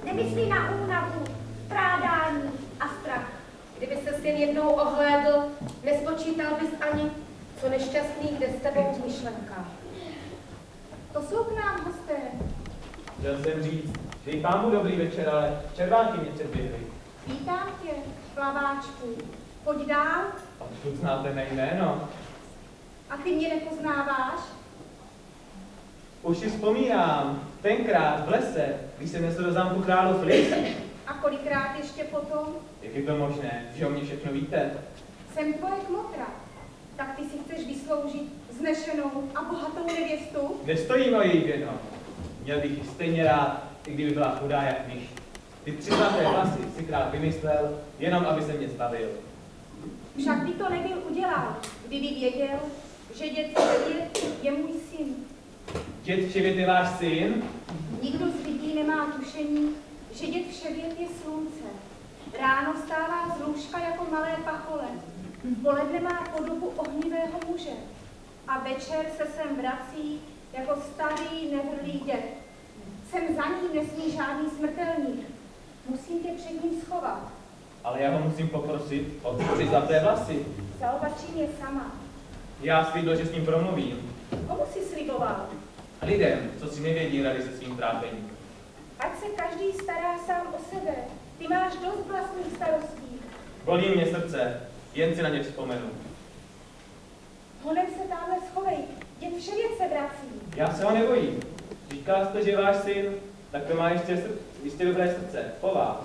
B: Nemyslí na únavu, strádání a strach.
C: Kdyby se jen jednou ohlédl, nespočítal bys ani, co nešťastný jde s tebou v myšlenkách.
B: To jsou k nám hosté.
G: Chtěl jsem říct, že i pámu dobrý večer, ale červáky mě předběhly.
B: Vítám tě, plaváčku. Pojď dál.
G: Odkud znáte mé jméno?
B: A ty mě nepoznáváš?
G: Už si vzpomínám, tenkrát v lese, když jsem nesl do zámku Králův list.
B: A kolikrát ještě potom?
G: Jak je to možné, že o mě všechno víte?
B: Jsem tvoje kmotra. Tak ty si chceš vysloužit vznešenou a bohatou nevěstu?
G: Nestojím o její věno. Měl bych ji stejně rád, i kdyby byla chudá jak myš. Ty 3 zlaté vlasy si krát vymyslel, jenom aby se mě zbavil.
B: Však ty to nebyl udělal, kdyby věděl, že děd Vševět je můj syn.
G: Děd Vševět je váš syn?
B: Nikdo z lidí nemá tušení, že děd Vševět je slunce. Ráno vstává z lůžka jako malé pachole. V poledne má podobu ohnivého muže. A večer se sem vrací jako starý nevrlý děd. Sem za ním nesmí žádný smrtelník. Musím tě před ním schovat.
G: Ale já ho musím poprosit o 3 zlaté vlasy.
B: Zaopačím je sama.
G: Já slíbil, že s ním promluvím.
B: Komu si sliboval?
G: Lidem, co si nevědí rady se svým trápením.
B: Ať se každý stará sám o sebe. Ty máš dost vlastních starostí.
G: Bolí mě srdce, jen si na ně vzpomenu.
B: Honem se tamhle schovej. Děd Vševět se vrací.
G: Já se ho nebojím. Říkal jste, že je váš syn, tak to má jistě dobré srdce. Po vás.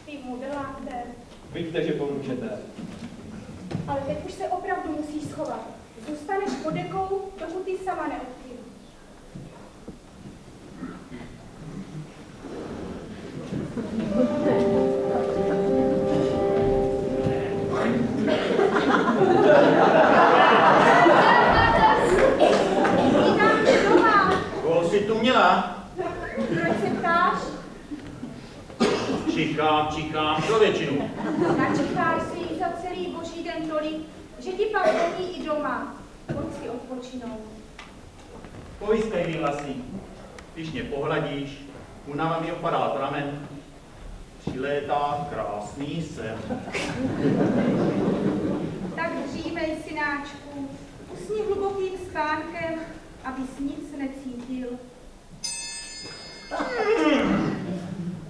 B: Ty modeláte.
G: Vidíte, že pomůžete.
B: Ale teď už se opravdu musíš schovat. Zůstaneš pod dekou, dokud ty sama neodkryju. Vítám tě doma.
N: Koho jsi tu měla?
B: Proč se ptáš?
N: Čikám člověčinu.
B: Načekáš si jí za celý boží den tolik, že ti pak bolí i doma. Pojď si odpočinout.
N: Povyskej mi vlasy. Když mě pohladíš, únava mi opadá pramen. Přilétá krásný sen.
B: Tak dřímej, synáčku. Usni hlubokým spánkem, abys nic necítil.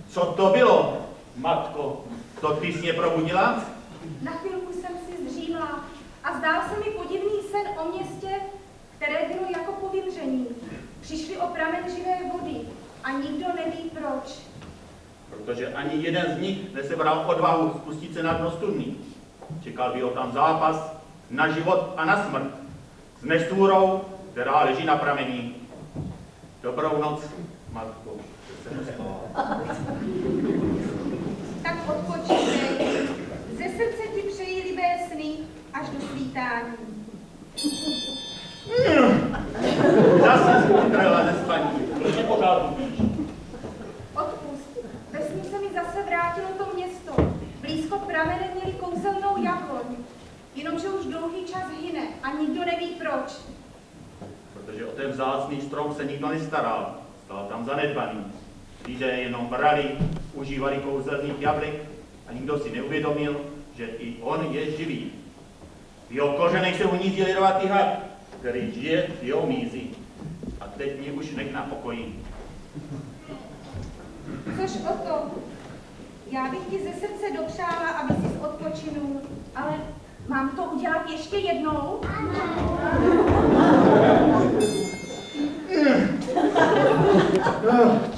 N: Co to bylo, matko? To ty jsi mě probudila?
B: Na chvilku jsem si zdřímla a zdál se mi podivný sen o městě, které bylo jako po vymření. Přišli o pramen živé vody a nikdo neví proč.
N: Protože ani jeden z nich nesebral odvahu spustit se na dno studny. Čekal by ho tam zápas na život a na smrt s nestvůrou, která leží na pramení. Dobrou noc, matko.
B: Tak odpočívej. Ze srdce ti přeji libé sny až do svítání.
N: Zase zkutrela ze spaní.
J: Proč je pořád
B: pramenem měli kouzelnou jabloň, jenomže už dlouhý čas hyne a nikdo neví proč.
N: Protože o ten vzácný strom se nikdo nestaral, stál tam zanedbaný. Lidé jenom brali, užívali kouzelných jablek a nikdo si neuvědomil, že i on je živý. V jeho kořenech se unízí lidovatý had, který žije v jeho mízi. A teď mě už nech na pokoji.
B: Což o to? Já bych ti ze srdce dopřála, aby jsi odpočinul, ale mám to udělat ještě jednou?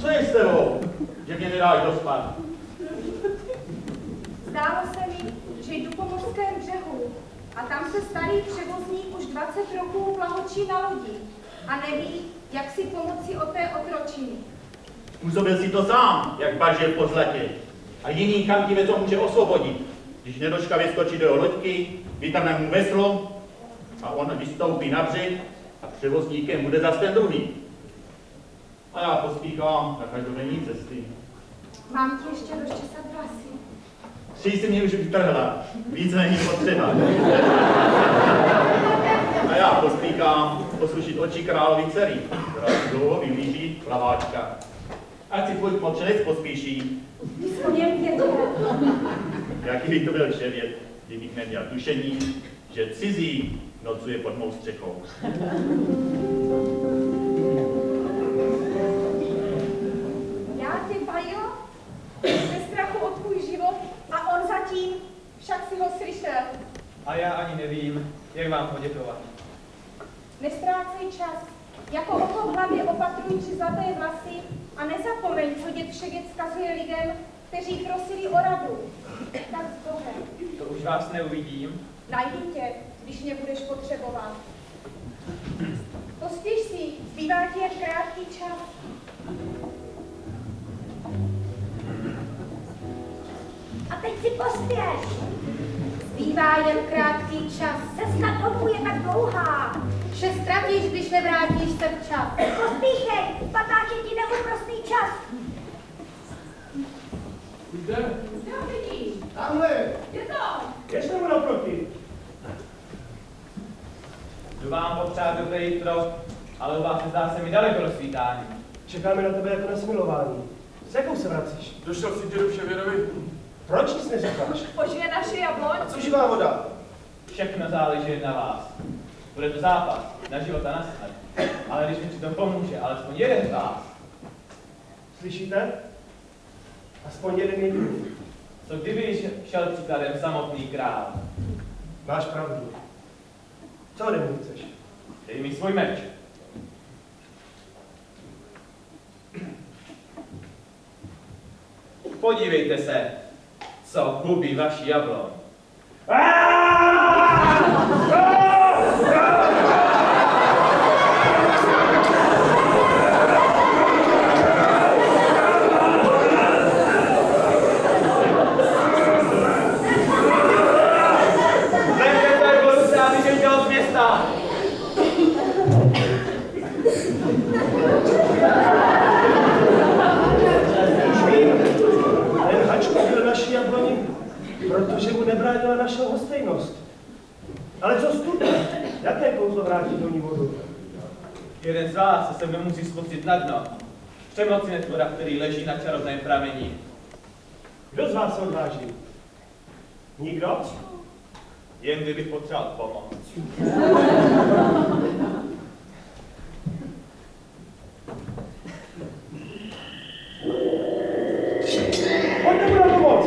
N: Co je s tebou, že mě nedáš dospat?
B: Zdálo se mi, že jdu po mořském břehu a tam se starý převozník už 20 roků plahočí na lodi a neví, jak si pomoci od té otročiny.
N: Způsobil si to sám, jak bažil po zlatě. A jiný chamtivé to může osvobodit, když nedočkavě skočí do jeho loďky, vytrhne mu veslo a on vystoupí na břeh a převozníkem bude zas ten druhý. A já pospíchám na každodenní cesty.
B: Mám ti ještě rozčesat vlasy.
N: 3 si mě už vytrhla, víc není potřeba. A já pospíchám posušit oči královy dcery, která si dlouho vylíží plaváčka. Ať si tvůj mlčenec pospíší. Jaký by to byl člověk, kdybych neměl tušení, že cizí nocuje pod mou střechou.
B: Já tě bajil ze strachu o tvůj život a on zatím, však si ho slyšel.
G: A já ani nevím, jak vám poděkovat.
B: Nestrácej čas. Jako oko v hlavě opatruj 3 zlaté vlasy a nezapomeň, co děd Vševěd vzkazuje lidem, kteří prosili o radu. Tak s Bohem.
G: To už vás neuvidím.
B: Najdu tě, když mě budeš potřebovat. Pospěš si, zbývá ti jen krátký čas.
C: A teď si pospěš. Zbývá jen krátký čas. Cesta domů je tak dlouhá. Vše ztratíš, když nevrátíš se včas. Pospíchej, patáče ti neúprosný čas.
M: Kde?
K: Kde ho vidíš?
H: Tamhle.
K: Je to?
H: Kež tomu naproti.
G: Jdu vám popřát dobré jitro, ale u vás nezdá se mi daleko do svítání.
H: Čekáme na tebe jako na smilování. S jakou se vracíš?
M: Došel si dědu Vševědovi.
H: Proč nic neříkáš?
K: Požije naši jabloň?
H: A co živá voda?
G: Všechno záleží jen na vás. Bude to zápas, na život a na smrt. Ale když mi přitom pomůže alespoň jeden z vás.
H: Slyšíte? Aspoň jeden jediný.
G: Co kdyby šel příkladem samotný král?
H: Máš pravdu. Co ode mě chceš?
G: Dej mi svůj meč. Podívejte se, co hubí vaši jabloň.
H: Protože mu nebránila naše lhostejnost. Ale co studne? Jaké kouzlo vrátit do ní vodu?
G: Jeden z vás se mnou musí spustit na dno. Přemoci netvora, který leží na čarovném pramení.
H: Kdo z vás se odváží? Nikdo?
G: Jen kdybych potřeboval pomoc.
H: Pojďte mu na pomoc!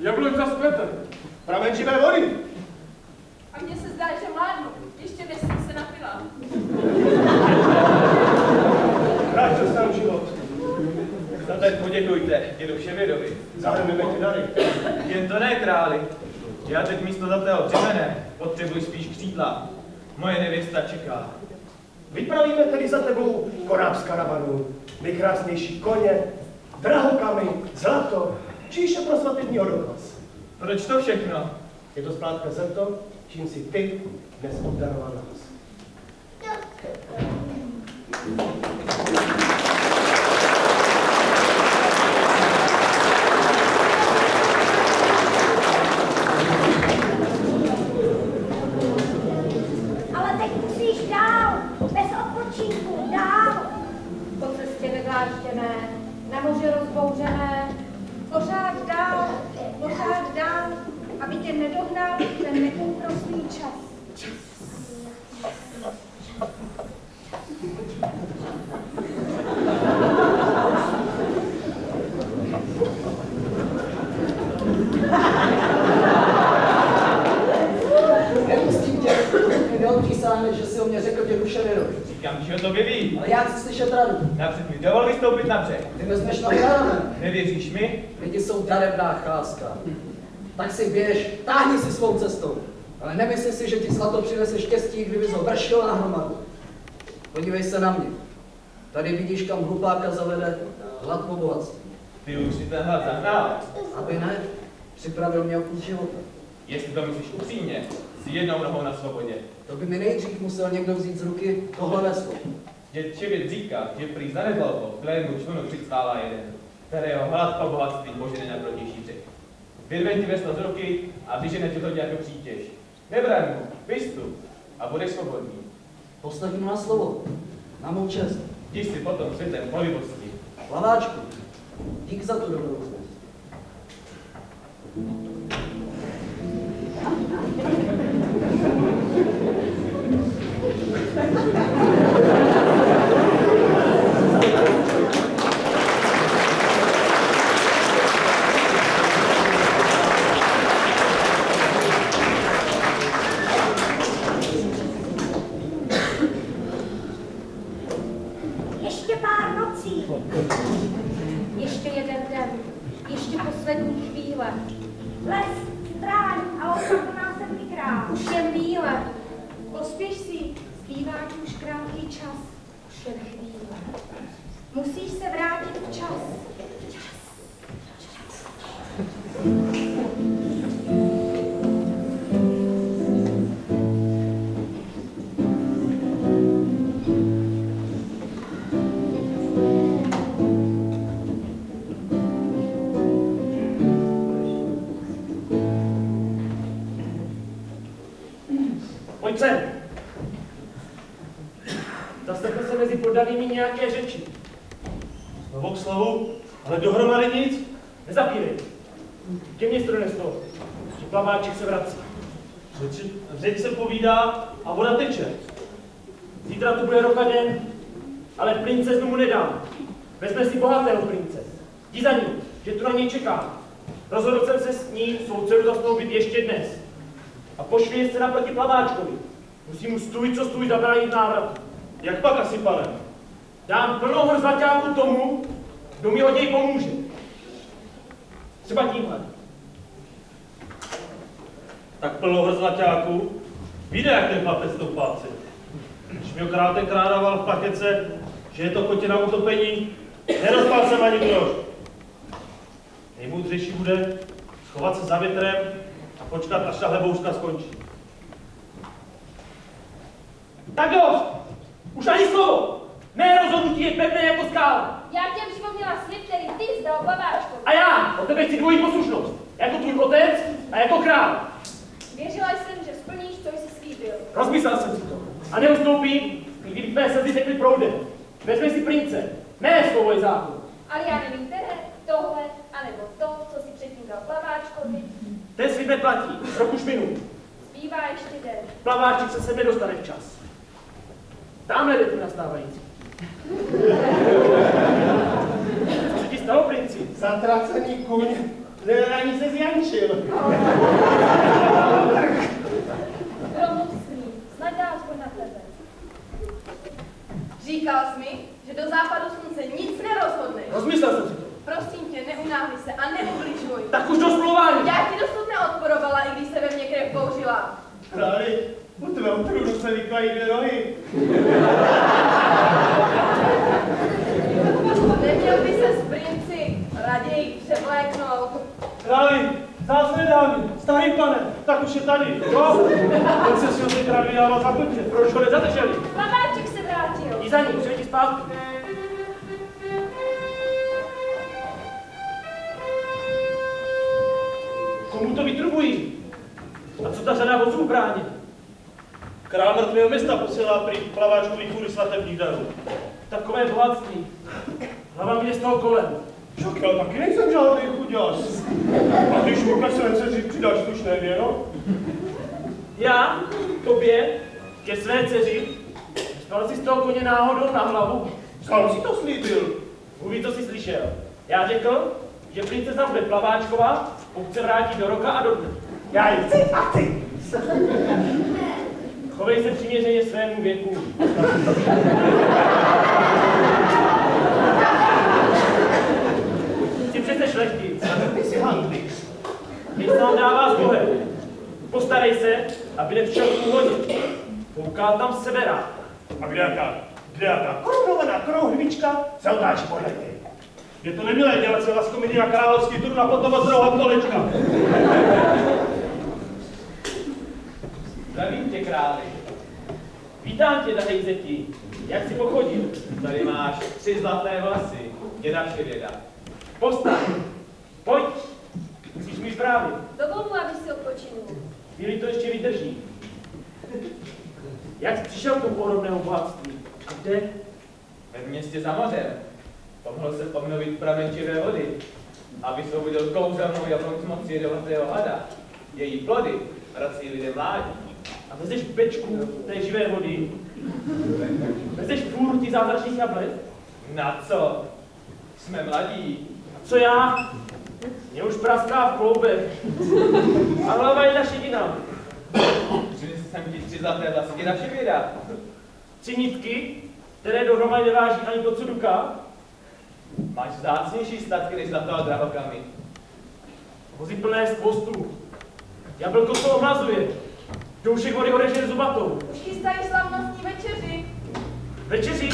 M: Jabloň zaskvete.
H: Pramen živé vody!
K: A mně se zdá, že mládnu, ještě než jsem se napila.
H: Vrát se sám život.
G: No tak poděkujte dědu Vševědovi.
H: Zahrneme ti dary.
G: Jen to ne, králi. Já teď místo zlatého břemene potřebuji spíš křídla. Moje nevěsta čeká.
H: Vypravíme tedy za tebou koráb z karavanu, nejkrásnější koně, drahokamy, zlato, či již pro svatební odokaz.
G: Proč to všechno?
H: Je to splátka za to, čím si ty dnes obdaroval nás.
B: Ale teď musíš dál, bez odpočinku, dál.
C: Po cestě vydláštěné, na moři rozbouřené,
B: Pořád dál, aby tě nedohnal ten neúprosný čas.
L: Nepustím tě, neodpřísáhneš, že si o mě řekl těch ušený rok.
G: Říkám, že o tobě ví.
L: Ale já chci slyšet radu.
G: Napřed mi dovol vystoupit na břeh.
L: Ty vezmeš na karamen.
G: Nevěříš mi?
L: Lidi jsou daremná cházka. Tak si běž, táhni si svou cestou. Ale nemysli si, že ti zlato přinese štěstí, kdyby ho vršil na hromadu. Podívej se na mě. Tady vidíš, kam hlupáka zavede hlad po bohatství.
G: Ty už si ten hlad zahnal.
L: Aby ne, připravil mě o kus života.
G: Jestli to myslíš upřímně, jsi jednou nohou na svobodě.
L: To by mi nejdřív musel někdo vzít z ruky tohle veslo.
G: Děd Čevět říká, že prý zanedbal to, kterému člunu přistává jeden, kterého hlad po bohatství požene na protější břeh. Vyrve ti veslo z ruky a vyžene ti to jako přítěž. Nebraň mu, vystup a budeš svobodný.
L: Postavím na slovo, na mou čest.
G: Jdi si potom světem polivosti.
L: Plaváčku, dík za tu dobrouznost.
B: Ještě pár nocí.
C: ještě jeden den, ještě poslední chvíle.
B: Les, stráň a opravdu nás sem vykrát.
C: Už jen míle,
B: Pospěš si, zbývá ti už krátký čas.
C: už jen chvíle.
B: Musíš se vrátit včas.
D: Pojď sem. Zaslechl se mezi poddanými nějaké řeči.
F: Slovo k slovu, ale dohromady nic.
D: Nezapírej. Ke mně neslo, že plaváček se vrací.
F: Řeč se povídá a voda teče.
D: Zítra tu bude roka den, ale princeznu mu nedám. Vezme si bohatého prince. Jdi za ním, že tu na něj čeká. Rozhodl jsem se s ní svou dceru zasnoubit ještě dnes. A pošli se naproti plaváčkovi. Musí mu stůj, co stůj, zabránit návratu.
F: Jak pak asi, pane?
D: Dám plnou hor zlaťáku tomu, kdo mi od něj pomůže. Třeba tímhle.
F: Tak plnou hrzlaťáku. Víde, jak ten chlapec stoupáci. Když mi okrát tenkrát dával v pakece, že je to kotě na utopení, nerozpal jsem ani groš. Nejmoudřejší bude schovat se za větrem a počkat, až tahle bouřka skončí.
D: Tak dost! Už ani slovo! Mé rozhodnutí je pevné jako skála.
I: Já tě připomněla slib, který ty zdal plaváčkovi.
D: A já od tebe chci dvojí poslušnost. Jako tvůj otec a jako král.
I: Věřila jsem, že splníš, co jsi slíbil.
D: Rozmyslel jsem si to. A neustoupím, i kdyby tvé slzy tekly proudem. Vezmi si prince. Mé slovo je zákon.
I: Ale já nevím, které, tohle, anebo to, co si předtím dal plaváčkovi.
D: Ten slib neplatí. Rok už minul.
I: Zbývá ještě den.
D: Plaváček se sem nedostane včas. Tamhle jde tu nastávající. Co se ti stalo, princi?
J: Zatracený kůň, ani se zjančil.
I: Promluv s ním, snad dá aspoň na tebe.
K: Říkal jsi mi, že do západu slunce nic nerozhodneš.
D: Rozmyslel jsem si to.
K: Prosím tě, neunáhli se a neubližuj.
D: Tak už dost mluvání.
K: Já ti dosud neodporovala, i když se ve mně krev bouřila.
J: Králi, U tvého trůnu se vyklají 2 nohy.
K: Neměl by se z princi raději převléknout.
F: Králi, zásné dámy, starý pane, tak už je tady, jo? Ten se si ho teď rád vydával za kotě.
D: Proč ho nezadrželi?
I: Plaváček se vrátil.
D: Jdi za ním, přijď zpátky. Komu to vytrubují? A co ta řada vozů v bráně?
F: Král mrtvého města posílá prý plaváčkový kůry svatebních darů.
D: Takové bohatství. Hlava města kolem.
J: Však já taky nejsem žádný chuděs. A když mu ke své dceři přidáš slušné věno?
D: Já? Tobě? Ke své dceři? Spal si z toho koně náhodou na hlavu?
J: Sám si to slíbil.
D: Mluví, co jsi slyšel. Já řekl, že princezna bude plaváčková, pokud se vrátí do roka a do dne.
J: Já ji chci a ty.
D: Chovej se přiměřeně svému věku. Jsi přece šlechtic.
J: Ty jsi handlík.
D: Teď se nám dává s Bohem. Postarej se, aby nepřišel k úhodě. Koukal tam seberák.
J: A kde jaká korunovaná krouhvička se otáčí podle něj.
F: Je to nemilé dělat se laskominy na královský trůn a potom odrouhat kolečka.
G: Zdravím tě, králi.
D: Vítám tě, drahý zeti. Jak jsi pochodil?
G: Tady máš 3 zlaté vlasy. Děda Šivěda.
D: Postaň. Pojď. Musíš mi právě.
I: Dovol mu, aby si odpočinul.
D: Chvíli to ještě vydrží. Jak jsi přišel k tomu podobnému bohatství? A kde?
G: Ve městě za mořem. Pomohl se obnovit pramen živé vody a vysvobodil kouzelnou jablonc jedovatého hada. Její plody vrací lidé mládí.
D: A vezeš bečku té živé vody? Vezeš fůru těch zázračných jablek?
G: Na co? Jsme mladí.
D: A co já? Mě už praská v kloubech. A hlava je ta šedina.
G: Přinesl jsem ti 3 zlaté vlasy děda Šivěda.
D: 3 nitky, které dohromady neváží ani to, co duka.
G: Máš vzácnější statky než zlato a drahokamy.
D: Vozy plné spoustu. Jablko se omlazuje. Doušek vody odežije zubatou.
K: Už chystají slavnostní večeři.
D: Večeři?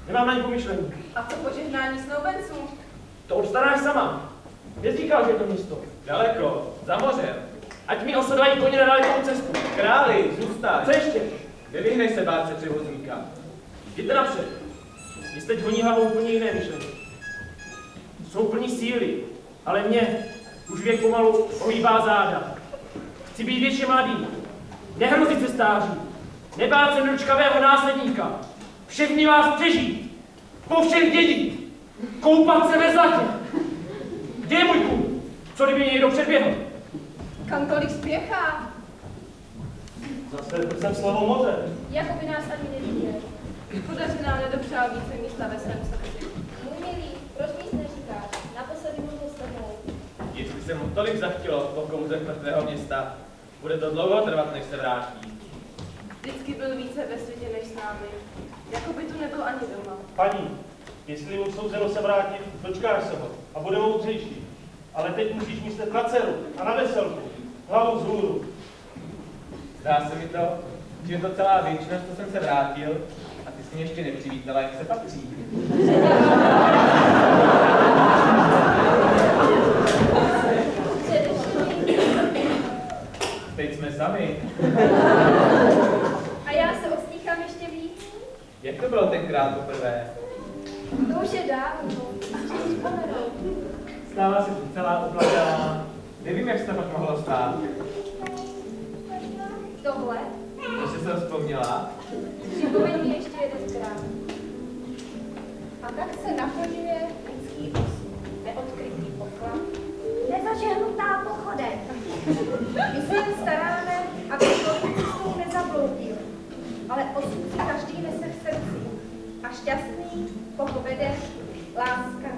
D: Nemám na ní pomyšlení.
K: A co požehnání snoubenců?
D: To obstaráš sama. Kde jsi říkal, že je to místo?
G: Daleko, za mořem.
D: Ať mi osedlají koně na dalekou cestu.
G: Králi, zůstaň.
D: Co ještě?
G: Nevyhnej se báce převozníka.
D: Jděte napřed. Vy jste honí hlavou úplně jiné myšlení. Jsou plní síly, ale mě už věk pomalu ohýbá záda. Chci být větší mladý, nehrozit se stáří, nebát se nedočkavého následníka, všechny vás přežít, po všech dědí, koupat se ve zlatě. Kde je můj kůň? Co kdyby mě někdo předběhl?
K: Kam tolik spěchá?
F: Zase jsem slovo moře.
I: Jako by nás ani neviděl.
K: Škoda, že nám nedopřál více místa ve svém srdci.
I: Můj milý, proč nic neříkáš? Naposledy mluvil s tebou.
G: Jestli se mu tolik zachtělo po kouzech mrtvého města, bude to dlouho trvat, než se vrátí.
K: Vždycky byl více ve světě než s námi. Jako by tu nebyl ani doma.
F: Paní, jestli mu souzeno se vrátit, dočkáš se ho a bude moudřejší. Ale teď musíš myslet na dceru a na veselku, hlavu vzhůru.
G: Zdá se mi to, že je to celá věčnost, co jsem se vrátil, a ty jsi mě ještě nepřivítala, jak se patří. Teď jsme sami.
I: A já se ostýchám ještě víc.
G: Jak to bylo tenkrát poprvé?
I: To už je dávno. Chci vzpomenout.
G: Stála si tu celá obladělá. Nevím, jak se to pak mohlo stát.
I: Tohle?
G: To jsi se vzpomněla?
I: Připomeň mi ještě jeden krát.
C: A tak se naplňuje lidský osud. Neodkrytý poklad,
B: Nezažehnutá pochodem.
C: my se jen staráme, aby člověk cestou nezabloudil. Ale osud si každý nese v srdci. A šťastný, koho vede láska